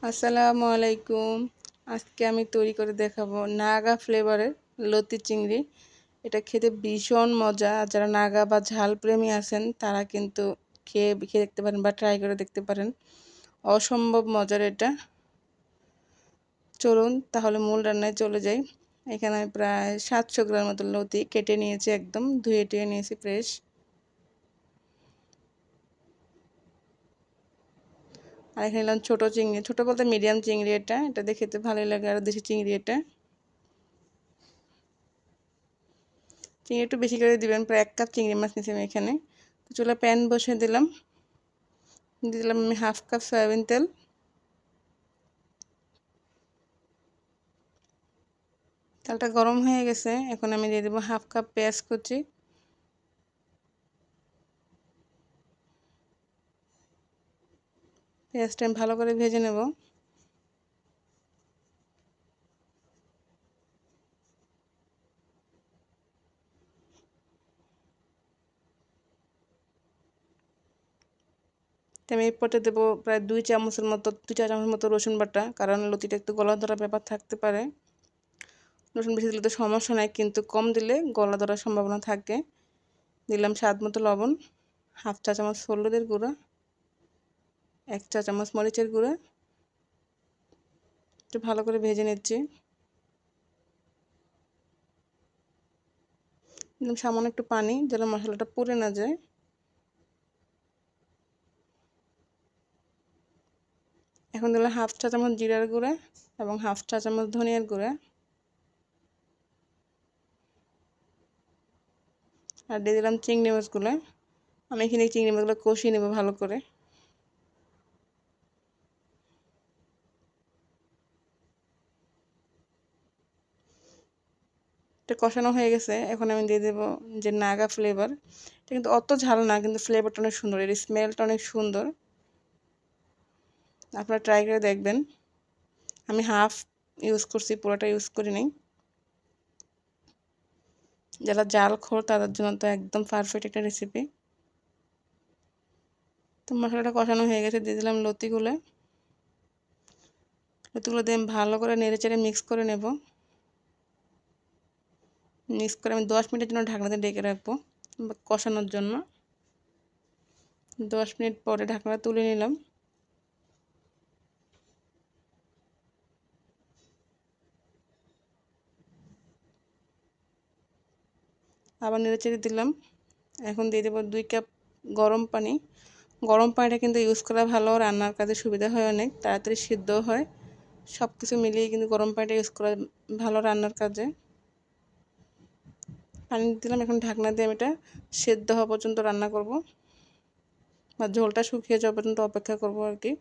আসসালামু আলাইকুম। আজকে আমি তৈরি করে দেখাবো নাগা ফ্লেভারের লতি চিংড়ি। এটা খেতে ভীষণ মজা। যারা নাগা বা ঝাল প্রেমী আছেন তারা কিন্তু খেয়ে খেয়ে দেখতে পারেন বা ট্রাই করে দেখতে পারেন। অসম্ভব মজার এটা। চলুন তাহলে মূল রান্নায় চলে যাই। এখানে আমি প্রায় 700 গ্রাম মতো লতি কেটে নিয়েছি, একদম ধুয়ে টুয়ে নিয়েছি ফ্রেশ। আর এখানে নিলাম ছোটো চিংড়ি, ছোটো বলতে মিডিয়াম চিংড়ি। এটা দেখে খেতে ভালোই লাগে, আর দেশি চিংড়ি এটা। চিংড়ি একটু বেশি করে দিবেন, প্রায় 1 কাপ চিংড়ি মাছ নিয়েছি আমি এখানে। তো চুলা প্যান বসিয়ে দিলাম, দিলাম আমি 1/2 কাপ সয়াবিন তেল। তেলটা গরম হয়ে গেছে, এখন আমি দিয়ে দেবো 1/2 কাপ পেঁয়াজ কুচি। পেঁয়াজটা আমি ভালো করে ভেজে নেব। তো আমি এরপরে দেবো প্রায় 2 চামচের মতো, 2 চা চামচ মতো রসুন বাটা, কারণ লতিটা একটু গলা ধরা ব্যাপার থাকতে পারে। রসুন বেশি দিলে তো সমস্যা নাই, কিন্তু কম দিলে গলা ধরার সম্ভাবনা থাকে। দিলাম স্বাদ মতো লবণ, 1/2 চা চামচ হলুদের গুঁড়া, 1 চা চামচ মরিচের গুঁড়া। একটু ভালো করে ভেজে নিচ্ছি। দিলাম সামান্য একটু পানি, যেন মশলাটা পুড়ে না যায়। এখন দিলাম 1/2 চা চামচ জিরার গুঁড়া এবং 1/2 চা চামচ ধনিয়ার গুঁড়া। আর দিয়ে দিলাম চিংড়ি মাছগুলো। আমি এখানে চিংড়ি মাছগুলো কষিয়ে নেব ভালো করে। এটা কষানো হয়ে গেছে, এখন আমি দিয়ে দেবো যে নাগা ফ্লেভার। এটা কিন্তু অত ঝাল না, কিন্তু ফ্লেভারটা অনেক সুন্দর, এর স্মেলটা অনেক সুন্দর। আপনারা ট্রাই করে দেখবেন। আমি হাফ ইউজ করছি, পুরোটা ইউজ করি নাই। যারা জাল খোর তাদের জন্য তো একদম পারফেক্ট একটা রেসিপি। তো মশলাটা কষানো হয়ে গেছে, দিয়ে দিলাম লতিগুলো। লতিগুলো দিয়ে ভালো করে নেড়ে চেড়ে মিক্স করে নেব। মিক্স করে আমি 10 মিনিটের জন্য ঢাকনাতে ঢেকে রাখবো কষানোর জন্য। 10 মিনিট পরে ঢাকনাটা তুলে নিলাম। আবার নেড়ে চেড়ে দিলাম। এখন দিয়ে দেবো 2 কাপ গরম পানি। গরম পানিটা কিন্তু ইউজ করা ভালো, রান্নার কাজে সুবিধা হয়, অনেক তাড়াতাড়ি সিদ্ধ হয়। সব কিছু মিলিয়ে কিন্তু গরম পানিটা ইউজ করা ভালো রান্নার কাজে। পানি দিলাম, এখন ঢাকনা দিয়ে আমি এটা সেদ্ধ হওয়া পর্যন্ত রান্না করব, বা ঝোলটা শুকিয়ে যাওয়া পর্যন্ত অপেক্ষা করব আর কি।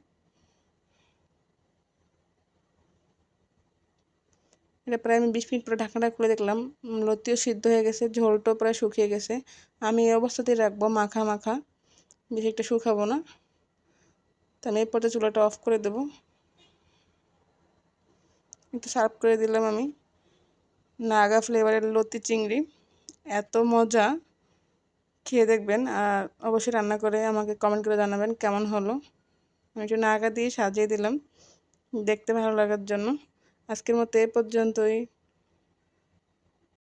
এটা প্রায় আমি 20 মিনিট পরে ঢাকনাটা খুলে দেখলাম লতিও সিদ্ধ হয়ে গেছে, ঝোলটাও প্রায় শুকিয়ে গেছে। আমি এই অবস্থাতেই রাখবো, মাখা মাখা, বেশি একটা শুকাবো না। তো আমি এই পর্যায়ে চুলাটা অফ করে দেবো। একটু সার্ভ করে দিলাম আমি নাগা ফ্লেভারের লতি চিংড়ি। এত মজা, খেয়ে দেখবেন। আর অবশ্যই রান্না করে আমাকে কমেন্ট করে জানাবেন কেমন হলো। আমি একটু নাগা দিয়ে সাজিয়ে দিলাম দেখতে ভালো লাগার জন্য। আজকের মতো এ পর্যন্তই।